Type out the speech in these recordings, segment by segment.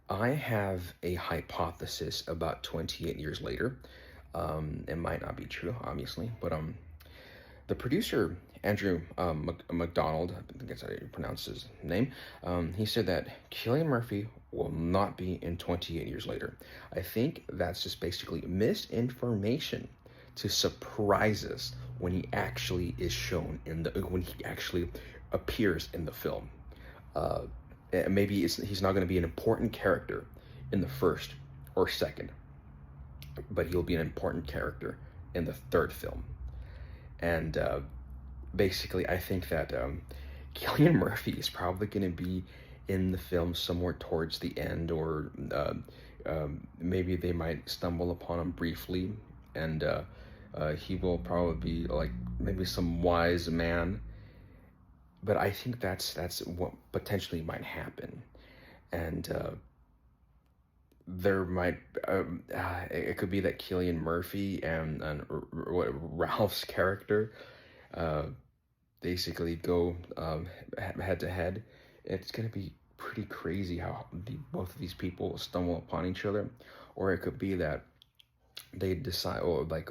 I have a hypothesis about 28 years later. It might not be true, obviously, but the producer Andrew McDonald, I think that's how you pronounce his name. He said that Cillian Murphy will not be in 28 years later. I think that's just basically misinformation to surprise us when he actually is shown in the when he actually appears in the film. Uh, Maybe he's not going to be an important character in the first or second, but he'll be an important character in the third film. And basically, I think that Cillian Murphy is probably going to be in the film somewhere towards the end, or maybe they might stumble upon him briefly, and he will probably be like maybe some wise man. But I think that's what potentially might happen, and there might it could be that Cillian Murphy and what Ralph's character uh, basically go head to head. It's gonna be pretty crazy how both of these people stumble upon each other, or it could be that they decide, or like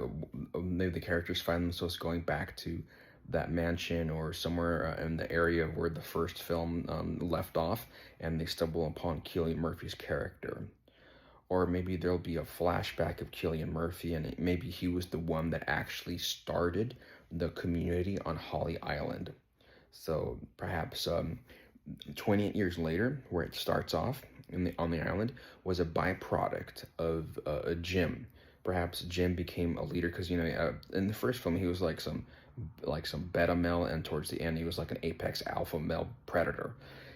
maybe the characters find themselves going back to that mansion or somewhere in the area where the first film left off, and they stumble upon Cillian Murphy's character. Or maybe there'll be a flashback of Cillian Murphy, and maybe he was the one that actually started the community on Holly Island. So perhaps 28 years later, where it starts off on the island, was a byproduct of Jim. Perhaps Jim became a leader because in the first film he was like some beta male, and towards the end he was like an apex alpha male predator,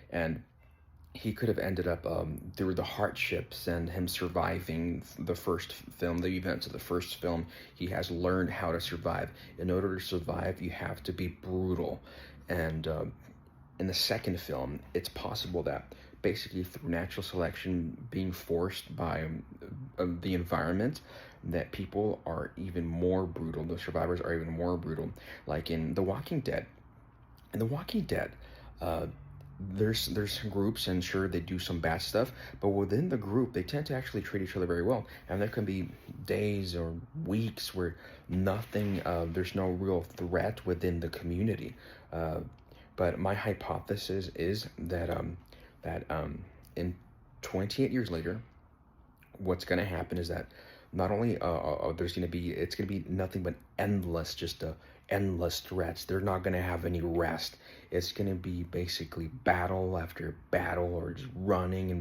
and he could have ended up through the hardships and him surviving the first film, the events of the first film. He has learned how to survive. In order to survive, you have to be brutal. And in the second film, it's possible that basically through natural selection, being forced by the environment, that people are even more brutal. The survivors are even more brutal. Like in The Walking Dead. In The Walking Dead, uh, there's groups, and sure they do some bad stuff, but within the group they tend to actually treat each other very well, and there can be days or weeks where nothing there's no real threat within the community. uh, but my hypothesis is that in 28 years later, what's going to happen is that not only there's going to be it's going to be nothing but endless, just endless threats. They're not going to have any rest. It's going to be basically battle after battle, or just running and